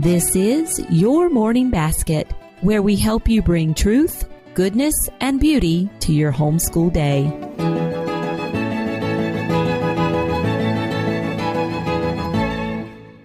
This is Your Morning Basket, where we help you bring truth, goodness, and beauty to your homeschool day.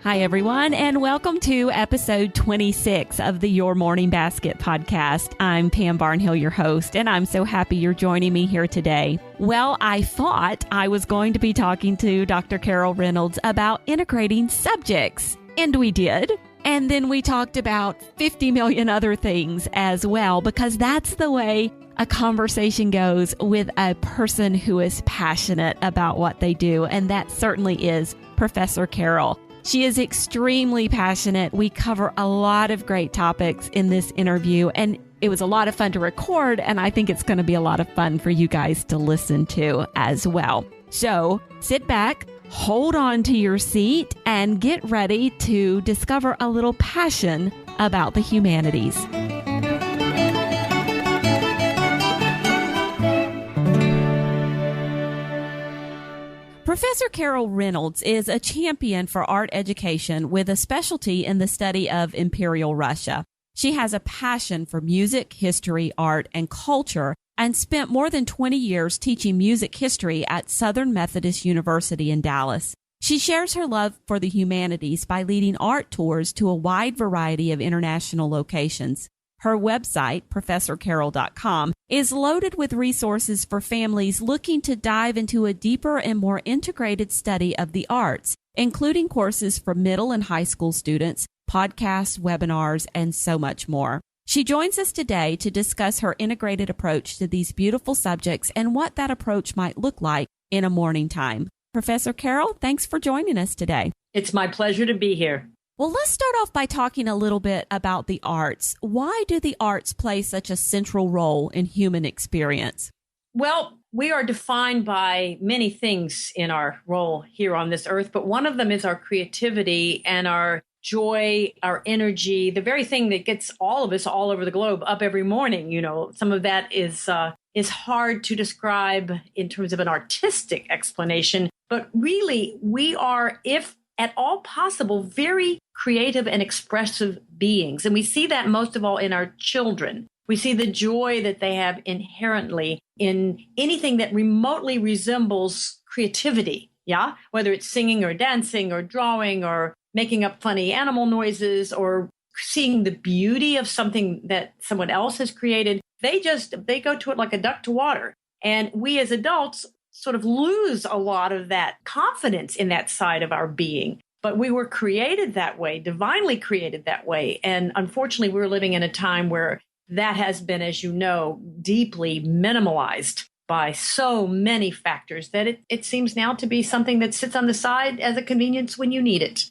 Hi, everyone, and welcome to episode 26 of the Your Morning Basket podcast. I'm Pam Barnhill, your host, and I'm so happy you're joining me here today. Well, I thought I was going to be talking to Dr. Carol Reynolds about integrating subjects, and we did. And then we talked about 50 million other things as well, because that's the way a conversation goes with a person who is passionate about what they do, and that certainly is Professor Carol. She is extremely passionate. We cover a lot of great topics in this interview, and it was a lot of fun to record, and I think it's going to be a lot of fun for you guys to listen to as well. So sit back, hold on to your seat, and get ready to discover a little passion about the humanities. Professor Carol Reynolds is a champion for art education with a specialty in the study of Imperial Russia. She has a passion for music, history, art, and culture, and spent more than 20 years teaching music history at Southern Methodist University in Dallas. She shares her love for the humanities by leading art tours to a wide variety of international locations. Her website, ProfessorCarol.com, is loaded with resources for families looking to dive into a deeper and more integrated study of the arts, including courses for middle and high school students, podcasts, webinars, and so much more. She joins us today to discuss her integrated approach to these beautiful subjects and what that approach might look like in a morning time. Professor Carol, thanks for joining us today. It's my pleasure to be here. Well, let's start off by talking a little bit about the arts. Why do the arts play such a central role in human experience? Well, we are defined by many things in our role here on this earth, but one of them is our creativity and our joy, our energy, the very thing that gets all of us all over the globe up every morning. You know, some of that is hard to describe in terms of an artistic explanation, but really we are, if at all possible, very creative and expressive beings. And we see that most of all in our children. We see the joy that they have inherently in anything that remotely resembles creativity. Yeah, whether it's singing or dancing or drawing or making up funny animal noises or seeing the beauty of something that someone else has created. They go to it like a duck to water. And we as adults sort of lose a lot of that confidence in that side of our being. But we were created that way, divinely created that way. And unfortunately, we're living in a time where that has been, as you know, deeply minimalized by so many factors that it seems now to be something that sits on the side as a convenience when you need it.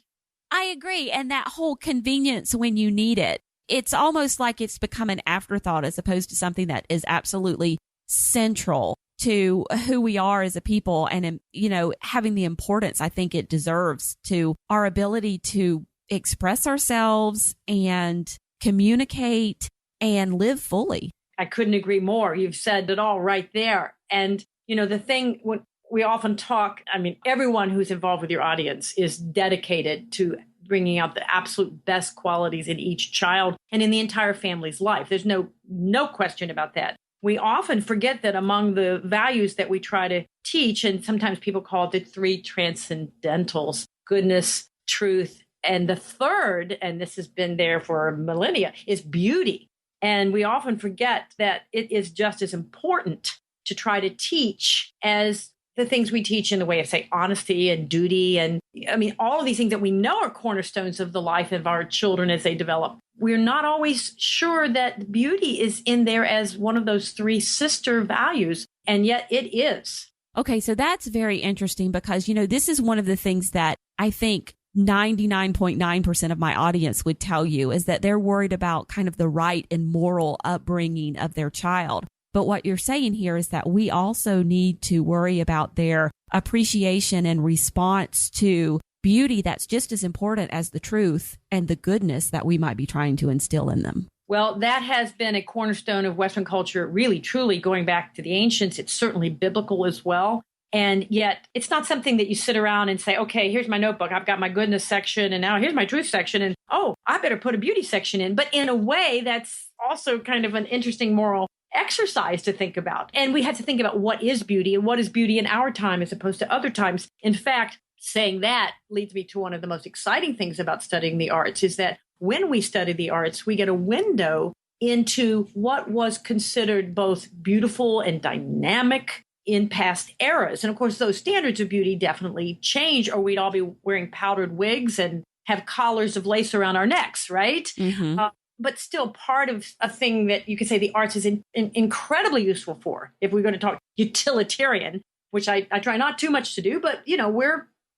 I agree. And that whole convenience when you need it, it's almost like it's become an afterthought as opposed to something that is absolutely central to who we are as a people and, you know, having the importance I think it deserves to our ability to express ourselves and communicate and live fully. I couldn't agree more. You've said it all right there. And, you know, the thing when we often talk, I mean, everyone who's involved with your audience is dedicated to bringing out the absolute best qualities in each child and in the entire family's life. There's no question about that. We often forget that among the values that we try to teach, and sometimes people call it the three transcendentals, goodness, truth, and the third, and this has been there for millennia, is beauty. And we often forget that it is just as important to try to teach as the things we teach in the way of, say, honesty and duty. And I mean, all of these things that we know are cornerstones of the life of our children as they develop. We're not always sure that beauty is in there as one of those three sister values, and yet it is. Okay, so that's very interesting because, you know, this is one of the things that I think 99.9% of my audience would tell you is that they're worried about kind of the right and moral upbringing of their child. But what you're saying here is that we also need to worry about their appreciation and response to beauty that's just as important as the truth and the goodness that we might be trying to instill in them. Well, that has been a cornerstone of Western culture, really, truly going back to the ancients. It's certainly biblical as well. And yet it's not something that you sit around and say, okay, here's my notebook. I've got my goodness section and now here's my truth section. And oh, I better put a beauty section in. But in a way, that's also kind of an interesting moral exercise to think about. And we had to think about what is beauty and what is beauty in our time as opposed to other times. In fact, saying that leads me to one of the most exciting things about studying the arts is that when we study the arts, we get a window into what was considered both beautiful and dynamic in past eras. And of course, those standards of beauty definitely change, or we'd all be wearing powdered wigs and have collars of lace around our necks, right? Mm-hmm. But still part of a thing that you could say the arts is incredibly useful for, if we're going to talk utilitarian, which I try not too much to do, but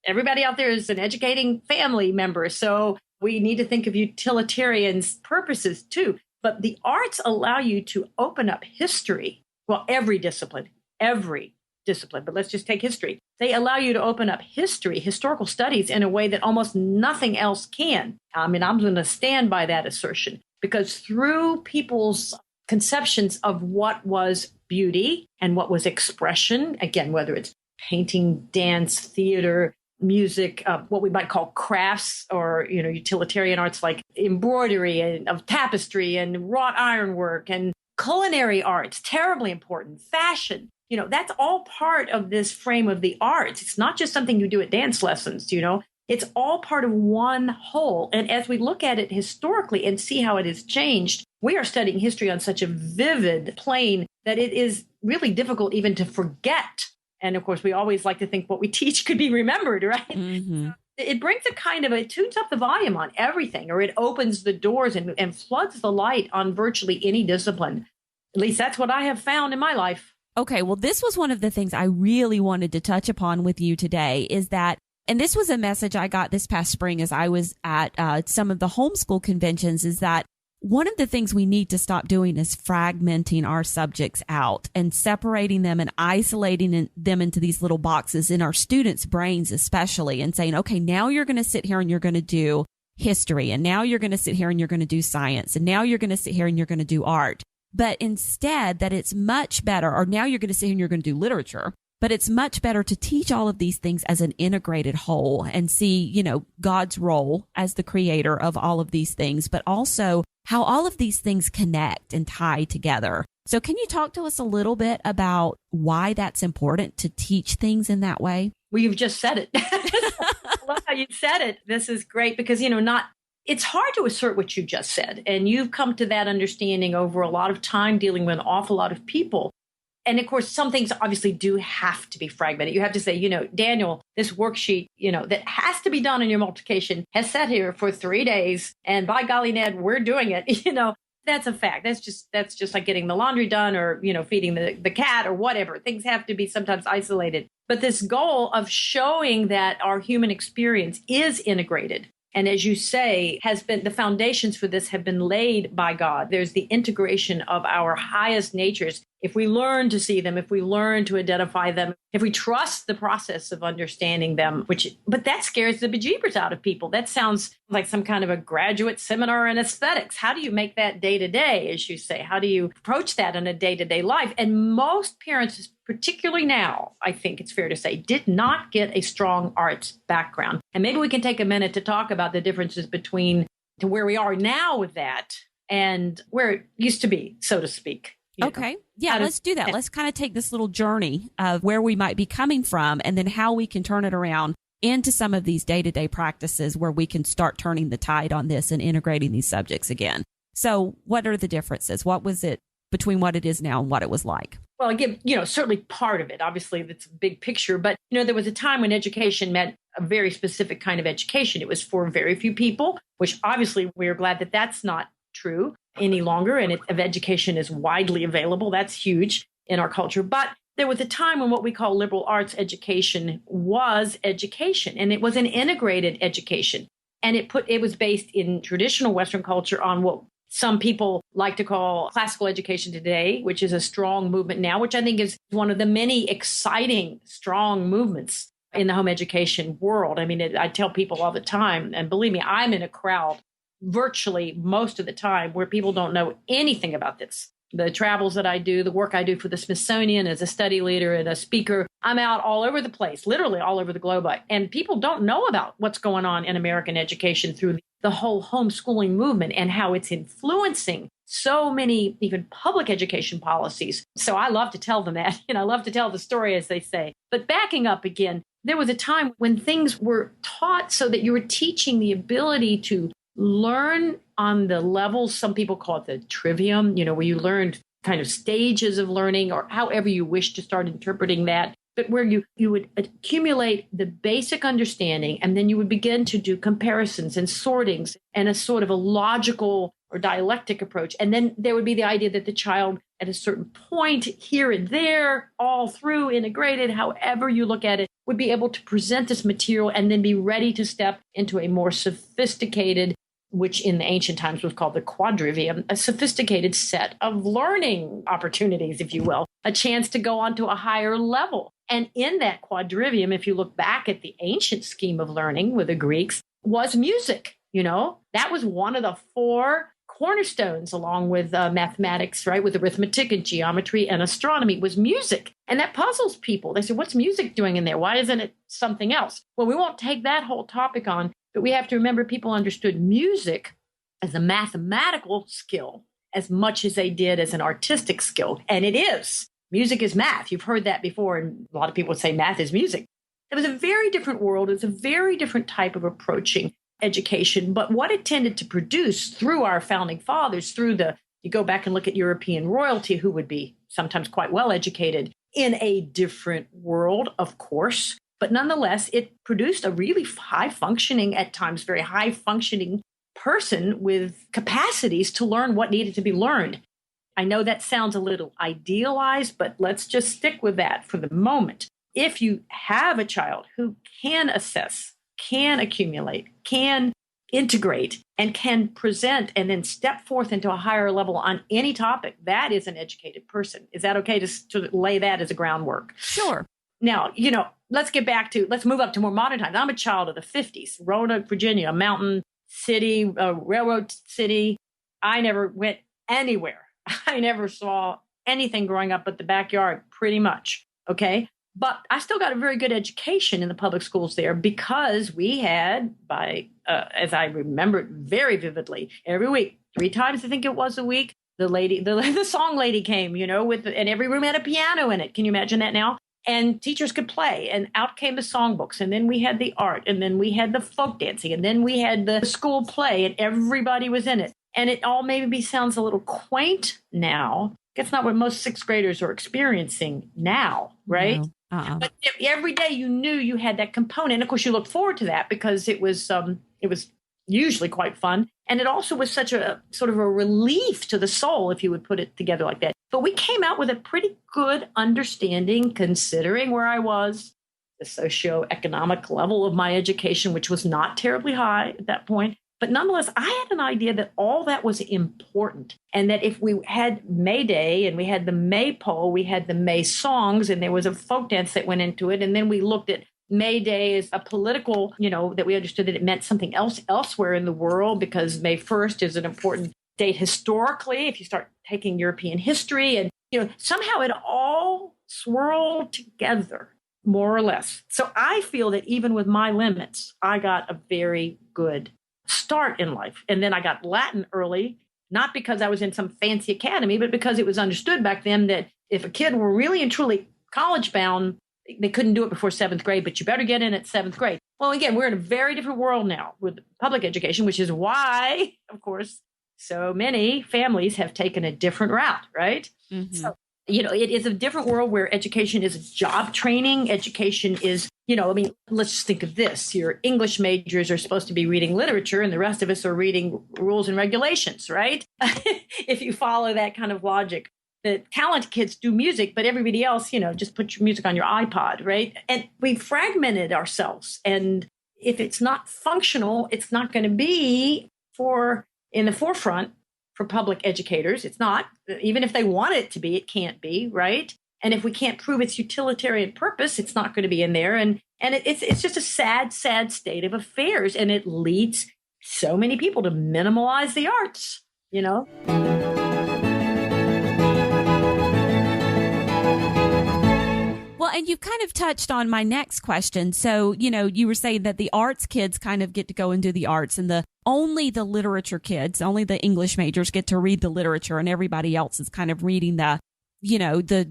everybody out there is an educating family member. So we need to think of utilitarian's purposes too. But the arts allow you to open up history. Well, every discipline, but let's just take history. They allow you to open up historical studies in a way that almost nothing else can. I mean, I'm going to stand by that assertion because through people's conceptions of what was beauty and what was expression, again, whether it's painting, dance, theater, music, what we might call crafts or, utilitarian arts like embroidery and of tapestry and wrought ironwork and culinary arts, terribly important, fashion. That's all part of this frame of the arts. It's not just something you do at dance lessons, it's all part of one whole. And as we look at it historically and see how it has changed, we are studying history on such a vivid plane that it is really difficult even to forget. And of course, we always like to think what we teach could be remembered, right? Mm-hmm. It brings it tunes up the volume on everything, or it opens the doors and floods the light on virtually any discipline. At least that's what I have found in my life. Okay, well, this was one of the things I really wanted to touch upon with you today is that, and this was a message I got this past spring as I was at some of the homeschool conventions, is that one of the things we need to stop doing is fragmenting our subjects out and separating them and isolating them into these little boxes in our students' brains especially, and saying, okay, now you're going to sit here and you're going to do history, and now you're going to sit here and you're going to do science, and now you're going to sit here and you're going to do art. But instead that it's much better, or now you're going to sit here and you're going to do literature, but it's much better to teach all of these things as an integrated whole and see, God's role as the creator of all of these things, but also how all of these things connect and tie together. So can you talk to us a little bit about why that's important to teach things in that way? Well, you've just said it. I love how you said it. This is great because, it's hard to assert what you just said. And you've come to that understanding over a lot of time dealing with an awful lot of people. And of course, some things obviously do have to be fragmented. You have to say, Daniel, this worksheet, that has to be done in your multiplication has sat here for 3 days. And by golly, Ned, we're doing it. That's a fact. That's just like getting the laundry done or, feeding the cat or whatever. Things have to be sometimes isolated. But this goal of showing that our human experience is integrated, and as you say, the foundations for this have been laid by God. There's the integration of our highest natures. If we learn to see them, if we learn to identify them, if we trust the process of understanding them, but that scares the bejeebers out of people. That sounds like some kind of a graduate seminar in aesthetics. How do you make that day to day, as you say? How do you approach that in a day-to-day life? And most parents, particularly now, I think it's fair to say, did not get a strong arts background. And maybe we can take a minute to talk about the differences between to where we are now with that and where it used to be, so to speak. Okay. Yeah, let's do that. Let's kind of take this little journey of where we might be coming from and then how we can turn it around into some of these day-to-day practices where we can start turning the tide on this and integrating these subjects again. So what are the differences? What was it between what it is now and what it was like? Well, again, certainly part of it. Obviously, that's a big picture. But, there was a time when education meant a very specific kind of education. It was for very few people, which obviously we're glad that that's not true any longer. And of education is widely available. That's huge in our culture. But there was a time when what we call liberal arts education was education. And it was an integrated education. And it was based in traditional Western culture on what some people like to call classical education today, which is a strong movement now, which I think is one of the many exciting, strong movements in the home education world. I mean, I tell people all the time, and believe me, I'm in a crowd virtually most of the time where people don't know anything about this. The travels that I do, the work I do for the Smithsonian as a study leader and a speaker, I'm out all over the place, literally all over the globe. And people don't know about what's going on in American education through the whole homeschooling movement and how it's influencing so many even public education policies. So I love to tell them that, I love to tell the story, as they say. But backing up again, there was a time when things were taught so that you were teaching the ability to learn on the levels, some people call it the trivium, where you learned kind of stages of learning or however you wish to start interpreting that, but where you would accumulate the basic understanding and then you would begin to do comparisons and sortings and a sort of a logical or dialectic approach. And then there would be the idea that the child at a certain point here and there, all through integrated, however you look at it, would be able to present this material and then be ready to step into a more sophisticated, which in the ancient times was called the quadrivium, a sophisticated set of learning opportunities, if you will, a chance to go on to a higher level. And in that quadrivium, if you look back at the ancient scheme of learning with the Greeks, was music. That was one of the four cornerstones, along with mathematics, right, with arithmetic and geometry and astronomy, was music. And that puzzles people. They say, what's music doing in there? Why isn't it something else? Well, we won't take that whole topic on, but we have to remember people understood music as a mathematical skill as much as they did as an artistic skill. And it is. Music is math. You've heard that before. And a lot of people would say math is music. It was a very different world. It was a very different type of approaching education. But what it tended to produce through our founding fathers, you go back and look at European royalty, who would be sometimes quite well educated in a different world, of course. But nonetheless, it produced a really high functioning, at times very high functioning person with capacities to learn what needed to be learned. I know that sounds a little idealized, but let's just stick with that for the moment. If you have a child who can assess, can accumulate, can integrate, and can present and then step forth into a higher level on any topic, that is an educated person. Is that okay to lay that as a groundwork? Sure. Now, let's move up to more modern times. I'm a child of the 50s, Roanoke, Virginia, a mountain city, a railroad city. I never went anywhere. I never saw anything growing up but the backyard, pretty much. Okay. But I still got a very good education in the public schools there because we had, as I remember it very vividly, every week, 3 times, I think it was a week, the song lady came, and every room had a piano in it. Can you imagine that now? And teachers could play, and out came the songbooks, and then we had the art, and then we had the folk dancing, and then we had the school play, and everybody was in it. And it all maybe sounds a little quaint now. That's not what most 6th graders are experiencing now, right? No. But every day you knew you had that component. And of course, you look forward to that because it was usually quite fun. And it also was such a sort of a relief to the soul, if you would put it together like that. But we came out with a pretty good understanding, considering where I was, the socioeconomic level of my education, which was not terribly high at that point. But nonetheless, I had an idea that all that was important, and that if we had May Day and we had the Maypole, we had the May songs, and there was a folk dance that went into it. And then we looked at May Day as a political, that we understood that it meant something else elsewhere in the world, because May 1st is an important date historically, if you start taking European history. And, somehow it all swirled together, more or less. So I feel that even with my limits, I got a very good start in life. And then I got Latin early, not because I was in some fancy academy, but because it was understood back then that if a kid were really and truly college bound, they couldn't do it before 7th grade, but you better get in at 7th grade. Well, again, we're in a very different world now with public education, which is why, of course, so many families have taken a different route, right? Mm-hmm. So, it is a different world where education is job training. Education is, let's just think of this. Your English majors are supposed to be reading literature and the rest of us are reading rules and regulations, right? If you follow that kind of logic. The talented kids do music, but everybody else, just put your music on your iPod, right? And we fragmented ourselves. And if it's not functional, it's not going to be in the forefront for public educators. It's not. Even if they want it to be, it can't be, right? And if we can't prove its utilitarian purpose, it's not going to be in there. And it's just a sad, sad state of affairs. And it leads so many people to minimalize the arts, Well, Well, and you kind of touched on my next question. So, you were saying that the arts kids kind of get to go and do the arts, and only the literature kids, only the English majors get to read the literature, and everybody else is kind of reading the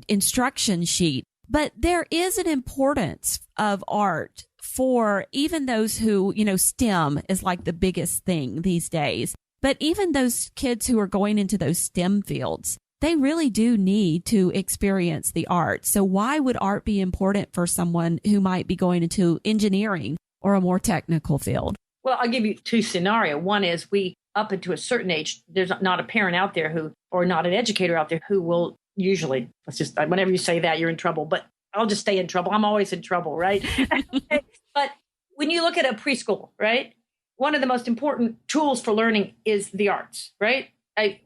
instruction sheet. But there is an importance of art for even those who, STEM is like the biggest thing these days. But even those kids who are going into those STEM fields, they really do need to experience the art. So why would art be important for someone who might be going into engineering or a more technical field? Well, I'll give you two scenarios. One is up into a certain age, there's not a parent out there or not an educator out there who will usually, whenever you say that, you're in trouble, but I'll just stay in trouble. I'm always in trouble, right? But when you look at a preschool, right, one of the most important tools for learning is the arts, right?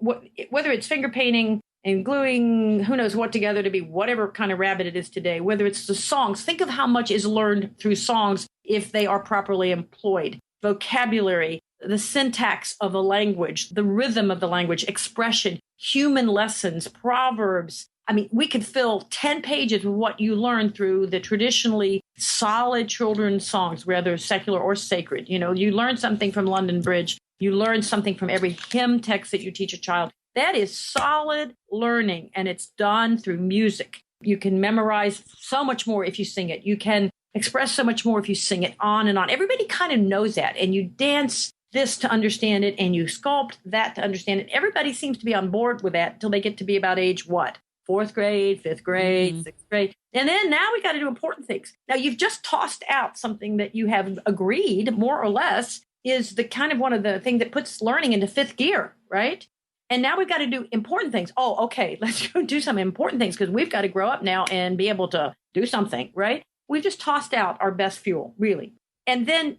Whether it's finger painting and gluing who knows what together to be whatever kind of rabbit it is today, whether it's the songs, think of how much is learned through songs if they are properly employed. Vocabulary, the syntax of a language, the rhythm of the language, expression, human lessons, proverbs. I mean, we could fill 10 pages with what you learn through the traditionally solid children's songs, whether secular or sacred. You learn something from London Bridge. You learn something from every hymn text that you teach a child. That is solid learning, and it's done through music. You can memorize so much more if you sing it. You can express so much more if you sing it, on and on. Everybody kind of knows that, and you dance this to understand it, and you sculpt that to understand it. Everybody seems to be on board with that until they get to be about age what? 4th grade, 5th grade, 6th grade. And then now we got to do important things. Now you've just tossed out something that you have agreed, more or less, is the kind of one of the things that puts learning into 5th gear, right? And now we've got to do important things. Oh, okay, let's go do some important things because we've got to grow up now and be able to do something, right? We've just tossed out our best fuel, really. And then,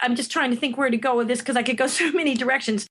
I'm just trying to think where to go with this because I could go so many directions.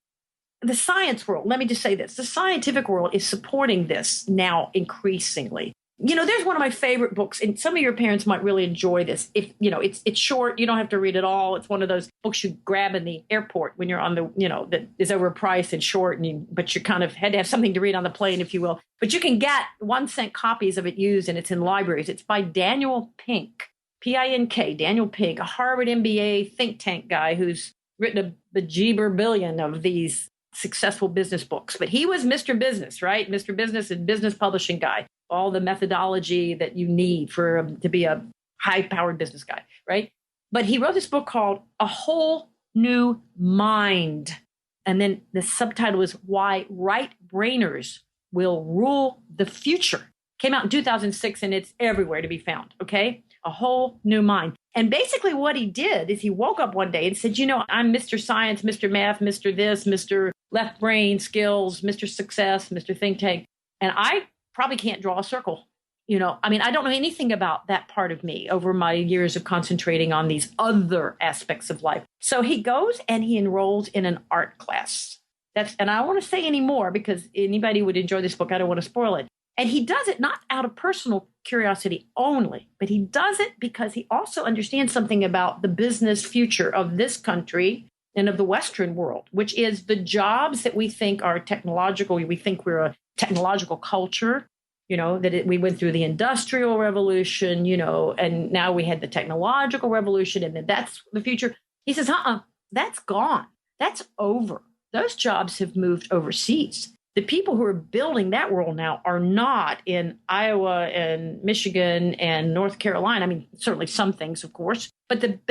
The science world, let me just say this, the scientific world is supporting this now increasingly. There's one of my favorite books, and some of your parents might really enjoy this. If, it's short, you don't have to read it all. It's one of those books you grab in the airport when you're on that is overpriced and short, but you kind of had to have something to read on the plane, if you will. But you can get 1-cent copies of it used, and it's in libraries. It's by Daniel Pink, P-I-N-K, Daniel Pink, a Harvard MBA think tank guy who's written a bejeeber billion of these successful business books. But he was Mr. Business, right? Mr. Business and business publishing guy. All the methodology that you need to be a high-powered business guy, right? But he wrote this book called A Whole New Mind. And then the subtitle is Why Right-Brainers Will Rule the Future. Came out in 2006, and it's everywhere to be found, okay? A Whole New Mind. And basically what he did is he woke up one day and said, I'm Mr. Science, Mr. Math, Mr. This, Mr. Left Brain Skills, Mr. Success, Mr. Think Tank. And I probably can't draw a circle. I don't know anything about that part of me over my years of concentrating on these other aspects of life. So he goes and he enrolls in an art class. And I don't want to say any more because anybody would enjoy this book. I don't want to spoil it. And he does it not out of personal curiosity only, but he does it because he also understands something about the business future of this country and of the Western world, which is the jobs that we think are technological. We think we're a technological culture, we went through the Industrial Revolution, and now we had the technological revolution, and then that's the future. He says, that's gone. That's over. Those jobs have moved overseas. The people who are building that world now are not in Iowa and Michigan and North Carolina. I mean, certainly some things, of course, but that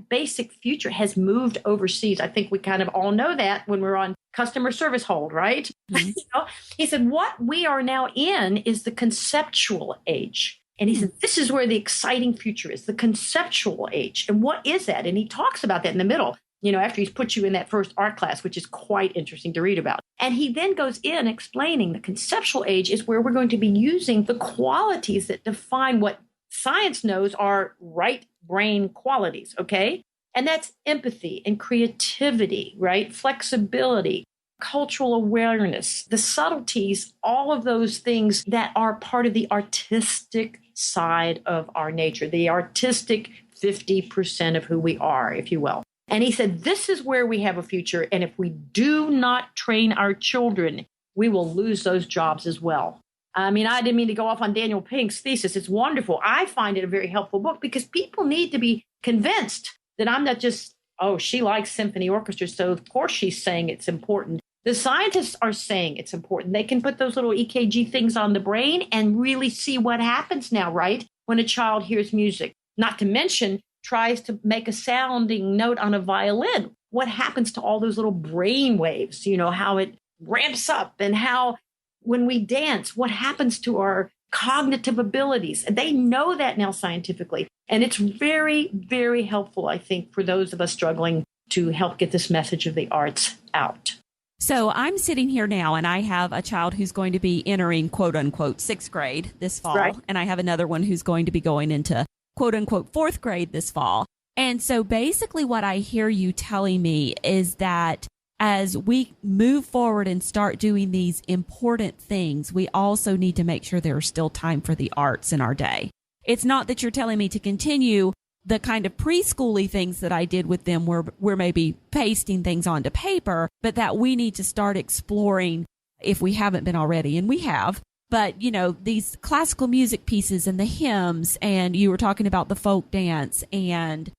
basic future has moved overseas. I think we kind of all know that when we're on customer service hold, right? Mm-hmm. He said, what we are now in is the conceptual age. And he said, this is where the exciting future is, the conceptual age. And what is that? And he talks about that in the middle, after he's put you in that first art class, which is quite interesting to read about. And he then goes in explaining the conceptual age is where we're going to be using the qualities that define what science knows are right brain qualities, okay? And that's empathy and creativity, right? Flexibility, cultural awareness, the subtleties, all of those things that are part of the artistic side of our nature, the artistic 50% of who we are, if you will. And he said, this is where we have a future. And if we do not train our children, we will lose those jobs as well. I mean, I didn't mean to go off on Daniel Pink's thesis. It's wonderful. I find it a very helpful book because people need to be convinced that I'm not just, oh, she likes symphony orchestras, so of course she's saying it's important. The scientists are saying it's important. They can put those little EKG things on the brain and really see what happens now, right? When a child hears music, not to mention tries to make a sounding note on a violin. What happens to all those little brain waves? You know, how it ramps up, and how when we dance, what happens to our cognitive abilities? They know that now scientifically. And it's very, very helpful, I think, for those of us struggling to help get this message of the arts out. So I'm sitting here now and I have a child who's going to be entering, quote unquote, sixth grade this fall. Right. And I have another one who's going to be going into, quote unquote, fourth grade this fall. And so basically what I hear you telling me is that as we move forward and start doing these important things, we also need to make sure there's still time for the arts in our day. It's not that you're telling me to continue the kind of preschooly things that I did with them where we're maybe pasting things onto paper, but that we need to start exploring, if we haven't been already, and we have, but, you know, these classical music pieces and the hymns, and you were talking about the folk dance and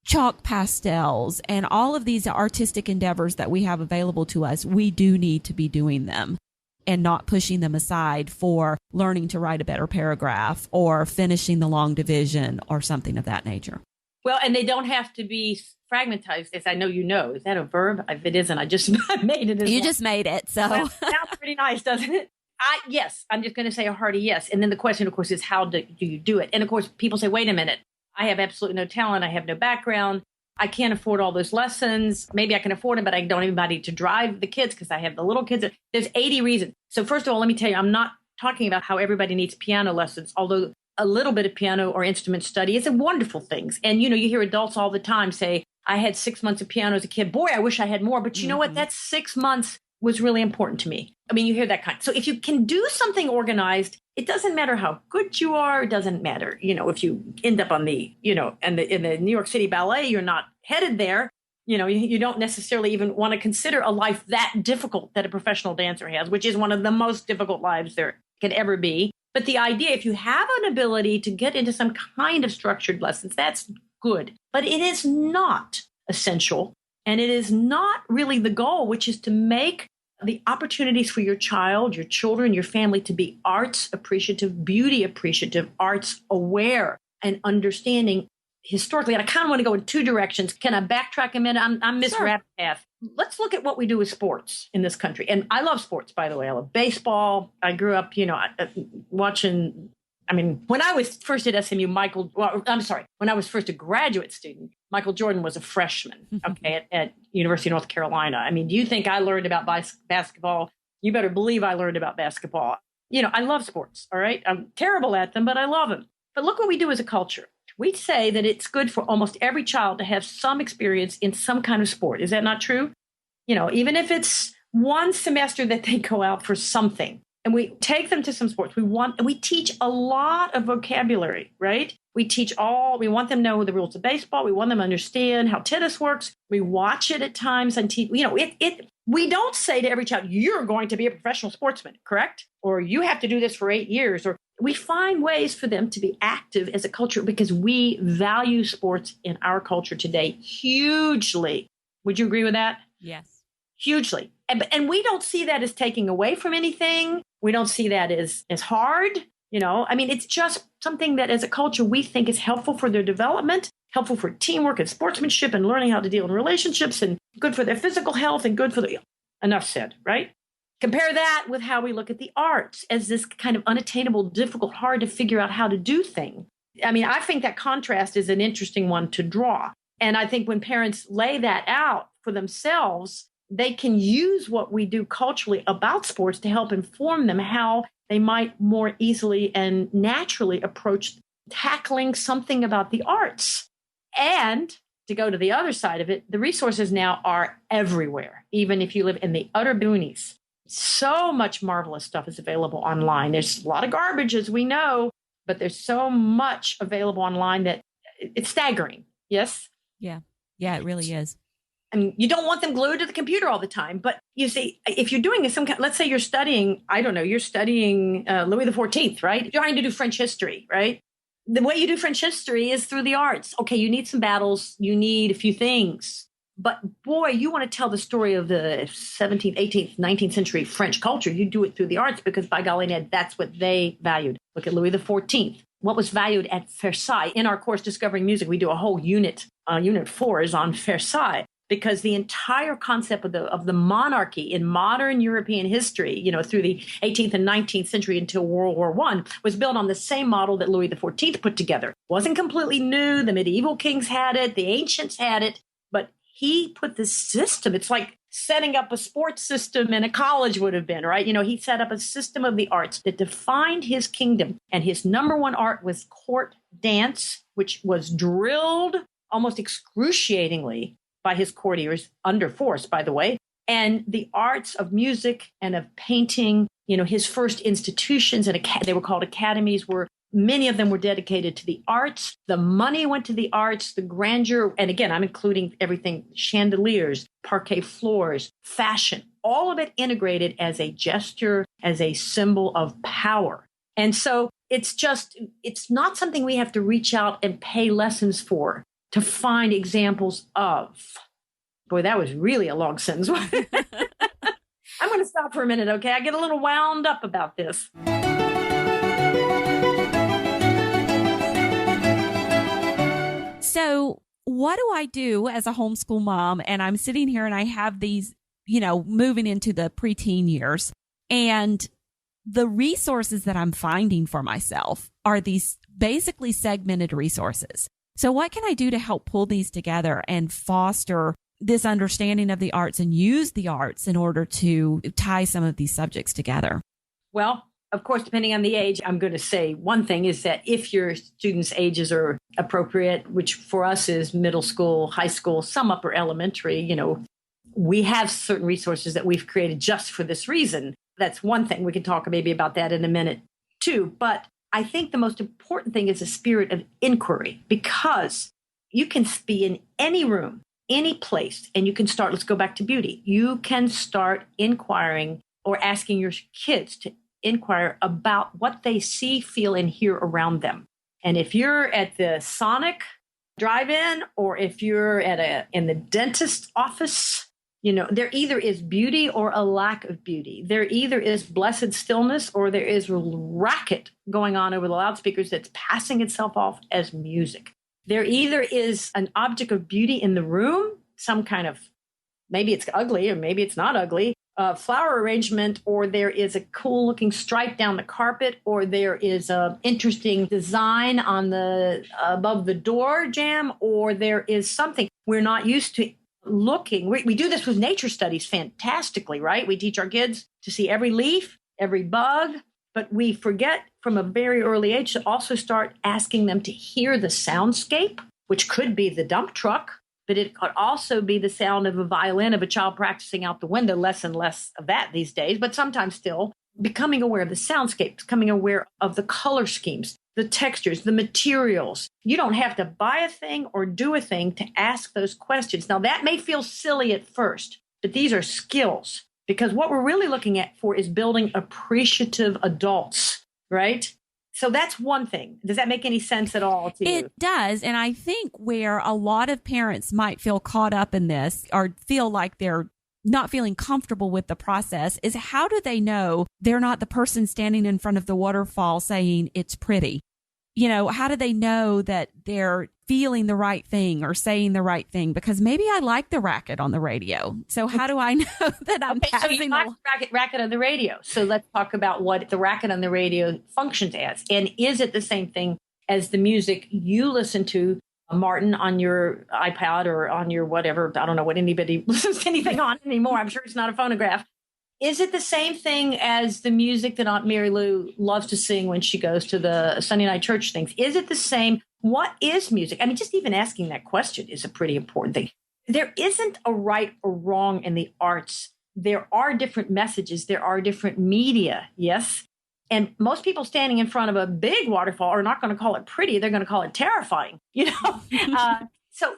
chalk pastels and all of these artistic endeavors that we have available to us. We do need to be doing them and not pushing them aside for learning to write a better paragraph or finishing the long division or something of that nature. Well, and they don't have to be fragmentized, as I know you know. Is that a verb? If it isn't, I just made it. You just made it. So well, sounds pretty nice, doesn't it? Yes, I'm just going to say a hearty yes. And then the question, of course, is how do you do it? And of course, people say, wait a minute, I have absolutely no talent. I have no background. I can't afford all those lessons. Maybe I can afford it, but I don't have anybody to drive the kids because I have the little kids. There's 80 reasons. So first of all, let me tell you, I'm not talking about how everybody needs piano lessons, although a little bit of piano or instrument study is a wonderful thing. And, you know, you hear adults all the time say, I had 6 months of piano as a kid. Boy, I wish I had more. But you know what? That 6 months was really important to me. I mean, you hear that kind. So if you can do something organized, it doesn't matter how good you are. It doesn't matter, you know, if you end up on the, you know, in the New York City Ballet, you're not headed there. You know, you don't necessarily even want to consider a life that difficult that a professional dancer has, which is one of the most difficult lives there could ever be. But the idea, if you have an ability to get into some kind of structured lessons, that's good. But it is not essential. And it is not really the goal, which is to make the opportunities for your child, your children, your family to be arts appreciative, beauty appreciative, arts aware, and understanding historically. And I kind of want to go in two directions. Can I backtrack a minute? I'm Miss Sure. Rabbit Path. Let's look at what we do with sports in this country. And I love sports, by the way. I love baseball. I grew up, you know, watching. I mean, when I was first at SMU, when I was first a graduate student, Michael Jordan was a freshman, okay, at University of North Carolina. I mean, do you think I learned about basketball? You better believe I learned about basketball. You know, I love sports, all right? I'm terrible at them, but I love them. But look what we do as a culture. We say that it's good for almost every child to have some experience in some kind of sport. Is that not true? You know, even if it's one semester that they go out for something. And we take them to some sports. We teach a lot of vocabulary, right? We want them to know the rules of baseball. We want them to understand how tennis works. We watch it at times on TV. You know, we don't say to every child, you're going to be a professional sportsman, correct? Or you have to do this for 8 years. Or we find ways for them to be active as a culture because we value sports in our culture today hugely. Would you agree with that? Yes. Hugely. And we don't see that as taking away from anything. We don't see that as hard. You know, I mean, it's just something that as a culture, we think is helpful for their development, helpful for teamwork and sportsmanship and learning how to deal in relationships and good for their physical health and good for enough said, right? Compare that with how we look at the arts as this kind of unattainable, difficult, hard to figure out how to do thing. I mean, I think that contrast is an interesting one to draw. And I think when parents lay that out for themselves, they can use what we do culturally about sports to help inform them how they might more easily and naturally approach tackling something about the arts. And to go to the other side of it, the resources now are everywhere, even if you live in the utter boonies. So much marvelous stuff is available online. There's a lot of garbage, as we know, but there's so much available online that it's staggering. Yes? Yeah. Yeah, it really is. And you don't want them glued to the computer all the time. But you see, if you're doing some kind, let's say you're studying, I don't know, you're studying Louis XIV, right? You're trying to do French history, right? The way you do French history is through the arts. Okay, you need some battles. You need a few things. But boy, you want to tell the story of the 17th, 18th, 19th century French culture. You do it through the arts because by golly, Ned, that's what they valued. Look at Louis XIV. What was valued at Versailles. In our course, Discovering Music, we do a whole unit. Unit 4 is on Versailles. Because the entire concept of the monarchy in modern European history, through the 18th and 19th century until World War I, was built on the same model that Louis XIV put together. It wasn't completely new. The medieval kings had it. The ancients had it. But he put this system. It's like setting up a sports system in a college would have been, right? He set up a system of the arts that defined his kingdom. And his number one art was court dance, which was drilled almost excruciatingly by his courtiers, under force, by the way, and the arts of music and of painting. His first institutions, and they were called academies, many of them were dedicated to the arts. The money went to the arts, the grandeur. And again, I'm including everything, chandeliers, parquet floors, fashion, all of it integrated as a gesture, as a symbol of power. And so it's not something we have to reach out and pay lessons for to find examples of. Boy, that was really a long sentence. I'm going to stop for a minute, okay? I get a little wound up about this. So what do I do as a homeschool mom? And I'm sitting here and I have these, moving into the preteen years. And the resources that I'm finding for myself are these basically segmented resources. So what can I do to help pull these together and foster this understanding of the arts and use the arts in order to tie some of these subjects together? Well, of course, depending on the age, I'm going to say one thing is that if your students' ages are appropriate, which for us is middle school, high school, some upper elementary, we have certain resources that we've created just for this reason. That's one thing. We can talk maybe about that in a minute too. But I think the most important thing is a spirit of inquiry, because you can be in any room, any place, and you can start, let's go back to beauty. You can start inquiring or asking your kids to inquire about what they see, feel, and hear around them. And if you're at the Sonic drive-in, or if you're in the dentist's office, there either is beauty or a lack of beauty. There either is blessed stillness or there is racket going on over the loudspeakers that's passing itself off as music. There either is an object of beauty in the room, some kind of, maybe it's ugly or maybe it's not ugly, flower arrangement, or there is a cool looking stripe down the carpet, or there is a interesting design on the above the door jamb, or there is something we're not used to looking. We do this with nature studies fantastically, right? We teach our kids to see every leaf, every bug, but we forget from a very early age to also start asking them to hear the soundscape, which could be the dump truck, but it could also be the sound of a violin of a child practicing out the window. Less and less of that these days, but sometimes still. Becoming aware of the soundscape, becoming aware of the color schemes, the textures, the materials. You don't have to buy a thing or do a thing to ask those questions. Now, that may feel silly at first, but these are skills, because what we're really looking at for is building appreciative adults, right? So that's one thing. Does that make any sense at all to you? It does. And I think where a lot of parents might feel caught up in this or feel like they're not feeling comfortable with the process is, how do they know they're not the person standing in front of the waterfall saying it's pretty? How do they know that they're feeling the right thing or saying the right thing? Because maybe I like the racket on the radio. So how do I know that I'm passing? So you like the racket on the radio. So let's talk about what the racket on the radio functions as. And is it the same thing as the music you listen to, Martin, on your iPad or on your whatever? I don't know what anybody listens to anything on anymore. I'm sure it's not a phonograph. Is it the same thing as the music that Aunt Mary Lou loves to sing when she goes to the Sunday night church things? Is it the same? What is music? I mean, just even asking that question is a pretty important thing. There isn't a right or wrong in the arts. There are different messages. There are different media, yes? And most people standing in front of a big waterfall are not going to call it pretty. They're going to call it terrifying, So,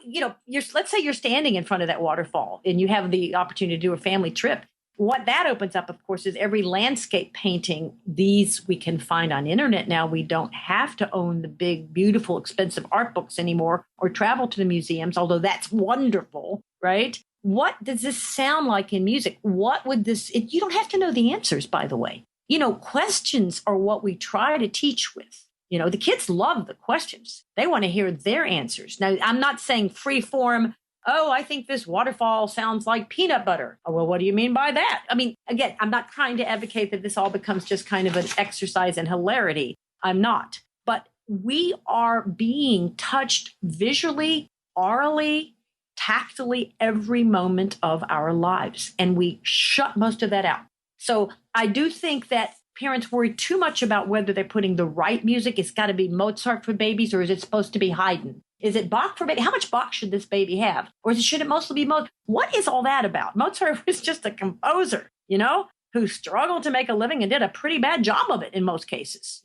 let's say you're standing in front of that waterfall and you have the opportunity to do a family trip. What that opens up, of course, is every landscape painting. These we can find on internet now. We don't have to own the big, beautiful, expensive art books anymore or travel to the museums, although that's wonderful, right? What does this sound like in music? What would you don't have to know the answers, by the way. Questions are what we try to teach with. The kids love the questions. They want to hear their answers. Now, I'm not saying free form. Oh, I think this waterfall sounds like peanut butter. Oh, well, what do you mean by that? I mean, again, I'm not trying to advocate that this all becomes just kind of an exercise in hilarity. I'm not. But we are being touched visually, orally, tactily every moment of our lives. And we shut most of that out. So I do think that parents worry too much about whether they're putting the right music. It's got to be Mozart for babies, or is it supposed to be Haydn? Is it Bach for baby? How much Bach should this baby have? Or should it mostly be Mozart? What is all that about? Mozart was just a composer, who struggled to make a living and did a pretty bad job of it in most cases,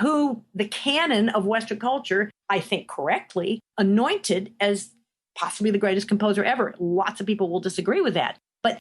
who the canon of Western culture, I think correctly, anointed as possibly the greatest composer ever. Lots of people will disagree with that. But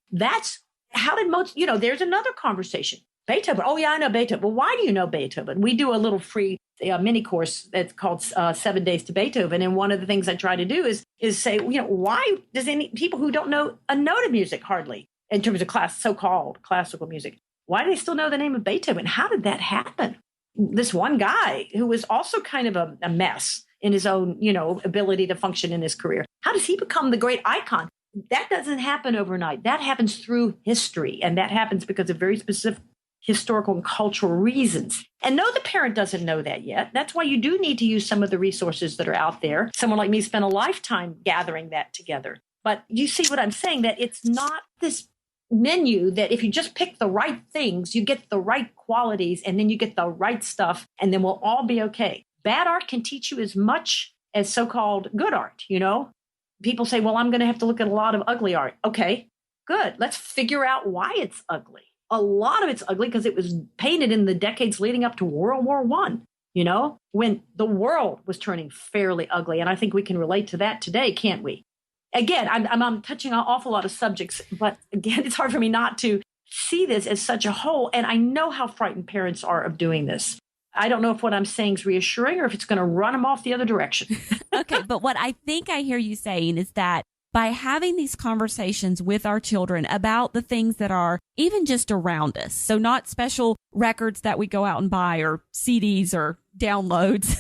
how did Mozart, there's another conversation. Beethoven. Oh, yeah, I know Beethoven. Well, why do you know Beethoven? We do a little free mini course that's called 7 Days to Beethoven. And one of the things I try to do is say, why does any people who don't know a note of music hardly in terms of so-called classical music, why do they still know the name of Beethoven? How did that happen? This one guy who was also kind of a mess in his own, ability to function in his career. How does he become the great icon? That doesn't happen overnight. That happens through history. And that happens because of very specific historical and cultural reasons. And no, the parent doesn't know that yet. That's why you do need to use some of the resources that are out there. Someone like me spent a lifetime gathering that together. But you see what I'm saying, that it's not this menu that if you just pick the right things, you get the right qualities, and then you get the right stuff, and then we'll all be okay. Bad art can teach you as much as so-called good art, People say, well, I'm going to have to look at a lot of ugly art. Okay, good. Let's figure out why it's ugly. A lot of it's ugly because it was painted in the decades leading up to World War I, when the world was turning fairly ugly. And I think we can relate to that today, can't we? Again, I'm touching on an awful lot of subjects, but again, it's hard for me not to see this as such a whole. And I know how frightened parents are of doing this. I don't know if what I'm saying is reassuring or if it's going to run them off the other direction. Okay, but what I think I hear you saying is that by having these conversations with our children about the things that are even just around us, so not special records that we go out and buy or CDs or downloads,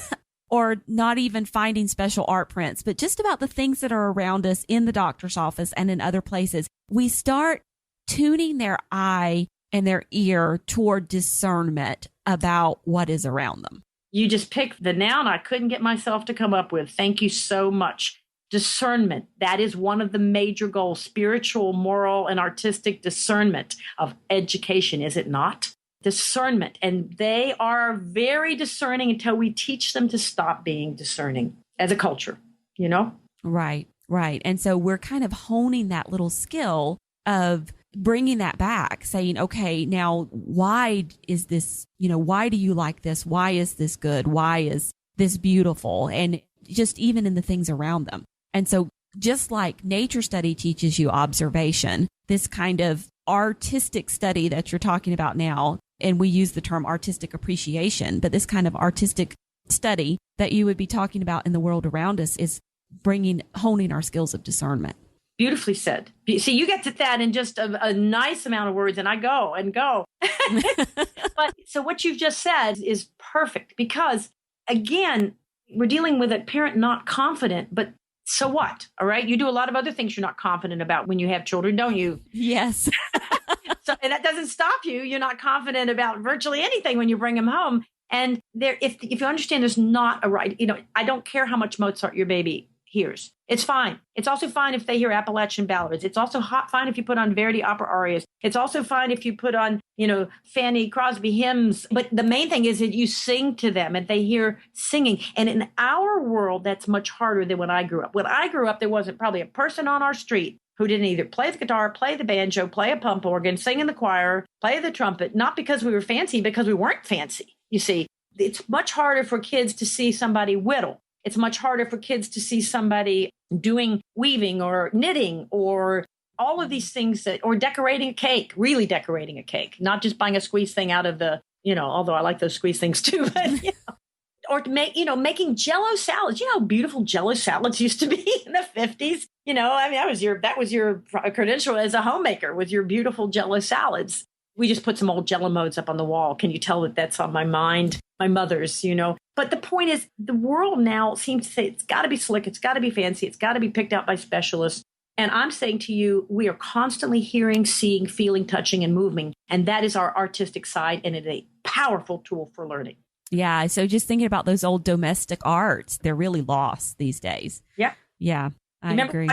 or not even finding special art prints, but just about the things that are around us in the doctor's office and in other places, we start tuning their eye and their ear toward discernment about what is around them. You just picked the noun I couldn't get myself to come up with. Thank you so much. Discernment. That is one of the major goals, spiritual, moral, and artistic discernment of education, is it not? Discernment. And they are very discerning until we teach them to stop being discerning as a culture, Right. And so we're kind of honing that little skill of bringing that back, saying, okay, now why is this, why do you like this? Why is this good? Why is this beautiful? And just even in the things around them. And so just like nature study teaches you observation, this kind of artistic study that you're talking about now, and we use the term artistic appreciation, but this kind of artistic study that you would be talking about in the world around us is honing our skills of discernment. Beautifully said. See, you get to that in just a nice amount of words, and I go and go. But so what you've just said is perfect because, again, we're dealing with a parent not confident, but so what? All right. You do a lot of other things you're not confident about when you have children, don't you? Yes. And that doesn't stop you. You're not confident about virtually anything when you bring them home. And if you understand there's not a right, I don't care how much Mozart your baby hears. It's fine. It's also fine if they hear Appalachian ballads. It's also fine if you put on Verdi opera arias. It's also fine if you put on, Fanny Crosby hymns. But the main thing is that you sing to them and they hear singing. And in our world, that's much harder than when I grew up. When I grew up, there wasn't probably a person on our street who didn't either play the guitar, play the banjo, play a pump organ, sing in the choir, play the trumpet, not because we were fancy, because we weren't fancy. You see, it's much harder for kids to see somebody whittle. It's much harder for kids to see somebody, doing weaving or knitting or all of these things or decorating a cake, really decorating a cake, not just buying a squeeze thing out of the, although I like those squeeze things too, but, or to make, making Jello salads. You know how beautiful Jello salads used to be in the 50s? That was your credential as a homemaker, with your beautiful Jello salads. We just put some old Jello modes up on the wall. Can you tell that that's on my mind? My mother's, But the point is, the world now seems to say it's got to be slick, it's got to be fancy, it's got to be picked out by specialists. And I'm saying to you, we are constantly hearing, seeing, feeling, touching, and moving. And that is our artistic side, and it is a powerful tool for learning. Yeah. So just thinking about those old domestic arts, they're really lost these days. Yeah. Yeah. I agree.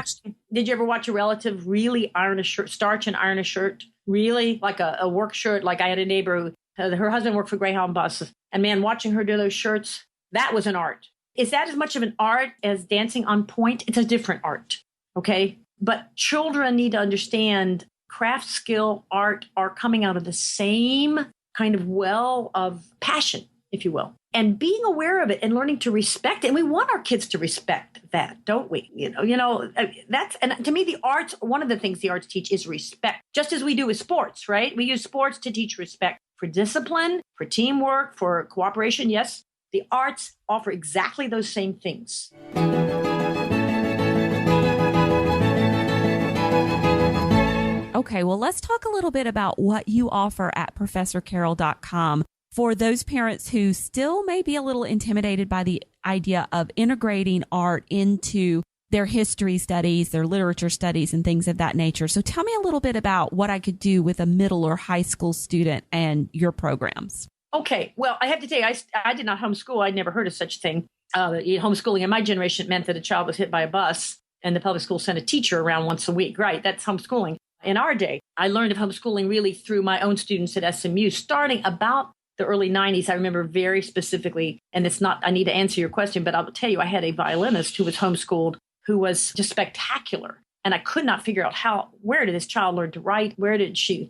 Did you ever watch a relative really iron a shirt, starch and iron a shirt? Really? Like a work shirt? Like I had a neighbor who, her husband worked for Greyhound buses. And man, watching her do those shirts, that was an art. Is that as much of an art as dancing on point? It's a different art. Okay. But children need to understand craft, skill, art are coming out of the same kind of well of passion, if you will, and being aware of it and learning to respect it. And we want our kids to respect that, don't we? That's, and to me, the arts, one of the things the arts teach is respect, just as we do with sports, right? We use sports to teach respect for discipline, for teamwork, for cooperation. Yes, the arts offer exactly those same things. Okay, well, let's talk a little bit about what you offer at ProfessorCarol.com for those parents who still may be a little intimidated by the idea of integrating art into their history studies, their literature studies, and things of that nature. So tell me a little bit about what I could do with a middle or high school student and your programs. Okay, well, I have to tell you, I did not homeschool. I'd never heard of such a thing. Homeschooling in my generation meant that a child was hit by a bus and the public school sent a teacher around once a week. Right, that's homeschooling. In our day, I learned of homeschooling really through my own students at SMU, starting about the early 90s. I remember very specifically, and it's not, I need to answer your question, but I'll tell you, I had a violinist who was homeschooled, who was just spectacular. And I could not figure out where did this child learn to write? Where did she's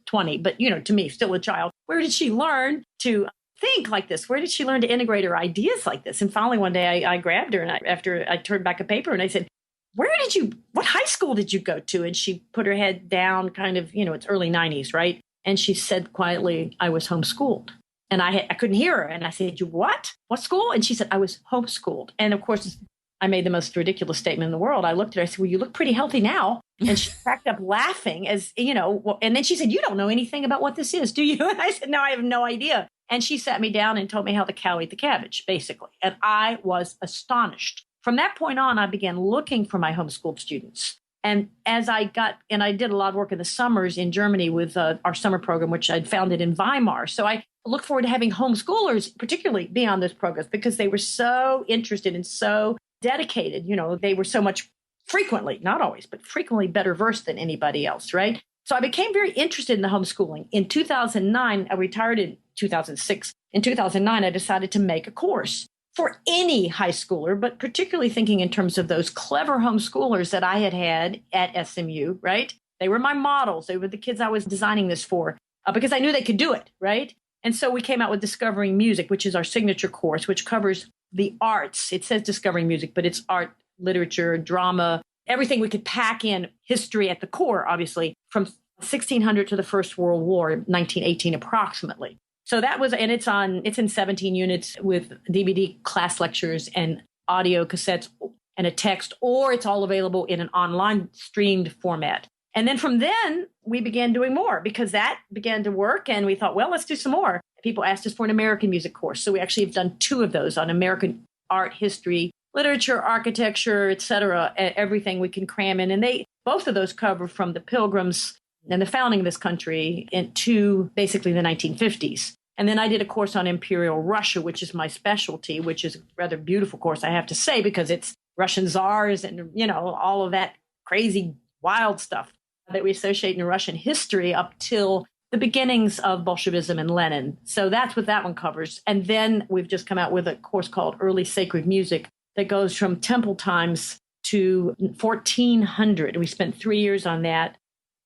20, but to me, still a child. Where did she learn to think like this? Where did she learn to integrate her ideas like this? And finally, one day I grabbed her, and after I turned back a paper, and I said, what high school did you go to? And she put her head down, kind of, it's early 90s, right? And she said quietly, I was homeschooled. And I couldn't hear her. And I said, you what? What school? And she said, I was homeschooled. And of course, I made the most ridiculous statement in the world. I looked at her, I said, well, you look pretty healthy now. And she cracked up laughing and then she said, you don't know anything about what this is, do you? And I said, no, I have no idea. And she sat me down and told me how the cow ate the cabbage, basically. And I was astonished. From that point on, I began looking for my homeschooled students. And as I did a lot of work in the summers in Germany with our summer program, which I'd founded in Weimar. So I look forward to having homeschoolers, particularly be on those programs, because they were so interested and so dedicated. They were so much frequently, not always, but frequently better versed than anybody else, right? So I became very interested in the homeschooling. In 2009, I retired in 2006. In 2009, I decided to make a course for any high schooler, but particularly thinking in terms of those clever homeschoolers that I had at SMU, right? They were my models. They were the kids I was designing this for because I knew they could do it, right? And so we came out with Discovering Music, which is our signature course, which covers the arts. It says Discovering Music, but it's art, literature, drama, everything we could pack in, history at the core, obviously, from 1600 to the First World War, 1918 approximately. So that was, and it's in 17 units with DVD class lectures and audio cassettes and a text, or it's all available in an online streamed format. And then from then we began doing more because that began to work. And we thought, well, let's do some more. People asked us for an American music course. So we actually have done 2 of those on American art, history, literature, architecture, et cetera, everything we can cram in. And both of those cover from the Pilgrims and the founding of this country into basically the 1950s. And then I did a course on Imperial Russia, which is my specialty, which is a rather beautiful course, I have to say, because it's Russian czars and, all of that crazy, wild stuff that we associate in Russian history up till the beginnings of Bolshevism and Lenin. So that's what that one covers. And then we've just come out with a course called Early Sacred Music that goes from temple times to 1400. We spent 3 years on that.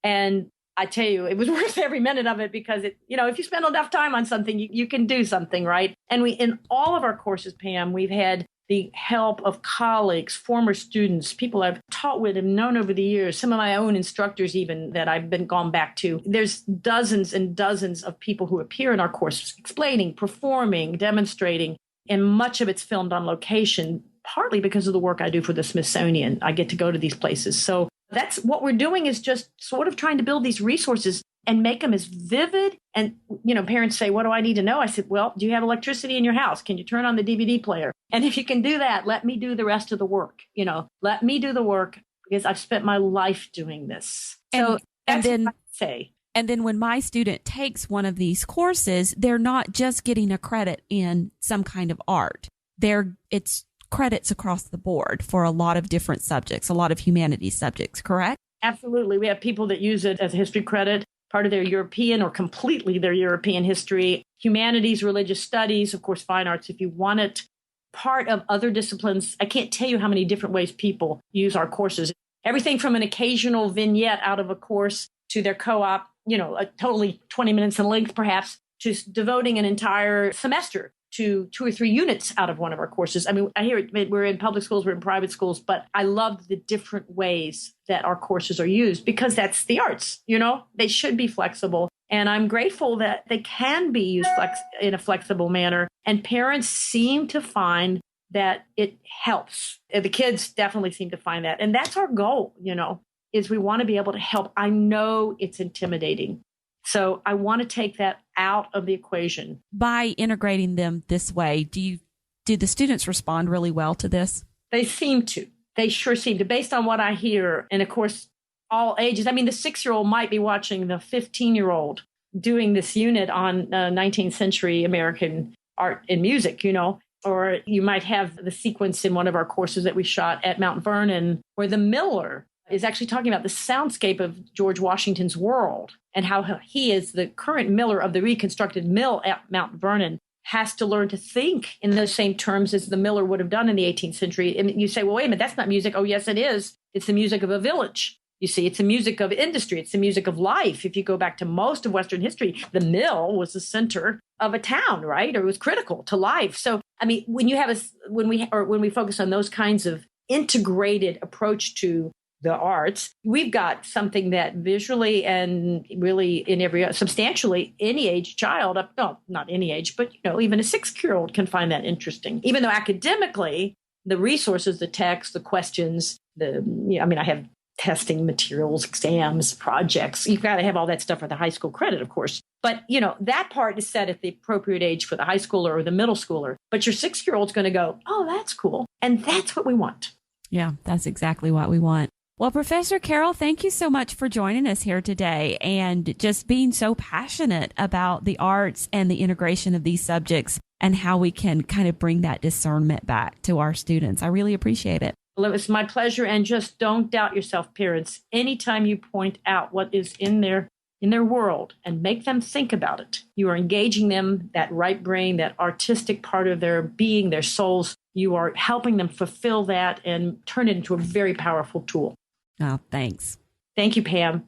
And I tell you, it was worth every minute of it because if you spend enough time on something, you can do something, right? And in all of our courses, Pam, we've had the help of colleagues, former students, people I've taught with and known over the years, some of my own instructors even that I've gone back to. There's dozens and dozens of people who appear in our courses explaining, performing, demonstrating, and much of it's filmed on location, partly because of the work I do for the Smithsonian. I get to go to these places. So that's what we're doing, is just sort of trying to build these resources and make them as vivid. And, parents say, what do I need to know? I said, well, do you have electricity in your house? Can you turn on the DVD player? And if you can do that, let me do the rest of the work. Let me do the work, because I've spent my life doing this. So that's what I say. And then when my student takes one of these courses, they're not just getting a credit in some kind of art. It's credits across the board for a lot of different subjects, a lot of humanities subjects, correct? Absolutely. We have people that use it as a history credit, part of their European or completely their European history, humanities, religious studies, of course, fine arts, if you want it, part of other disciplines. I can't tell you how many different ways people use our courses. Everything from an occasional vignette out of a course to their co-op, totally 20 minutes in length, perhaps, to devoting an entire semester to 2 or 3 units out of one of our courses. I mean, I hear it, we're in public schools, we're in private schools, but I love the different ways that our courses are used, because that's the arts, they should be flexible. And I'm grateful that they can be used in a flexible manner. And parents seem to find that it helps. The kids definitely seem to find that. And that's our goal, is we want to be able to help. I know it's intimidating. So I want to take that out of the equation. By integrating them this way, do the students respond really well to this? They seem to. They sure seem to, based on what I hear. And of course, all ages. I mean, the 6-year-old might be watching the 15-year-old doing this unit on 19th century American art and music, or you might have the sequence in one of our courses that we shot at Mount Vernon, where the miller is actually talking about the soundscape of George Washington's world, and how he, is the current miller of the reconstructed mill at Mount Vernon, has to learn to think in those same terms as the miller would have done in the 18th century. And you say, well, wait a minute, that's not music. Oh, yes, it is. It's the music of a village. You see, it's the music of industry. It's the music of life. If you go back to most of Western history, the mill was the center of a town, right? Or it was critical to life. So, I mean, when we focus on those kinds of integrated approach to the arts, we've got something that visually and really in substantially any age child, not any age, but even a 6-year-old can find that interesting. Even though academically, the resources, the text, the questions, I have testing materials, exams, projects. You've got to have all that stuff for the high school credit, of course. But, that part is set at the appropriate age for the high schooler or the middle schooler. But your 6-year-old's going to go, oh, that's cool. And that's what we want. Yeah, that's exactly what we want. Well, Professor Carroll, thank you so much for joining us here today and just being so passionate about the arts and the integration of these subjects and how we can kind of bring that discernment back to our students. I really appreciate it. Well, it was my pleasure. And just don't doubt yourself, parents. Anytime you point out what is in their world and make them think about it, you are engaging them, that right brain, that artistic part of their being, their souls. You are helping them fulfill that and turn it into a very powerful tool. Oh, thanks. Thank you, Pam.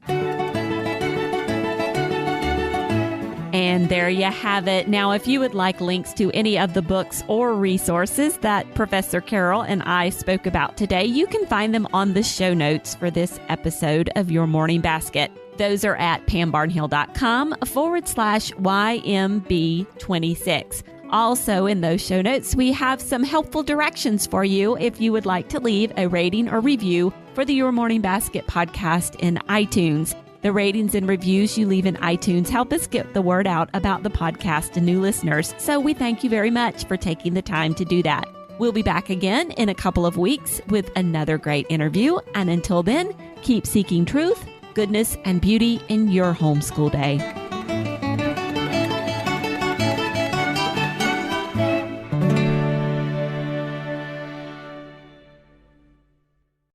And there you have it. Now, if you would like links to any of the books or resources that Professor Carroll and I spoke about today, you can find them on the show notes for this episode of Your Morning Basket. Those are at pambarnhill.com/YMB26. Also, in those show notes, we have some helpful directions for you if you would like to leave a rating or review for the Your Morning Basket podcast in iTunes. The ratings and reviews you leave in iTunes help us get the word out about the podcast to new listeners. So we thank you very much for taking the time to do that. We'll be back again in a couple of weeks with another great interview. And until then, keep seeking truth, goodness, and beauty in your homeschool day.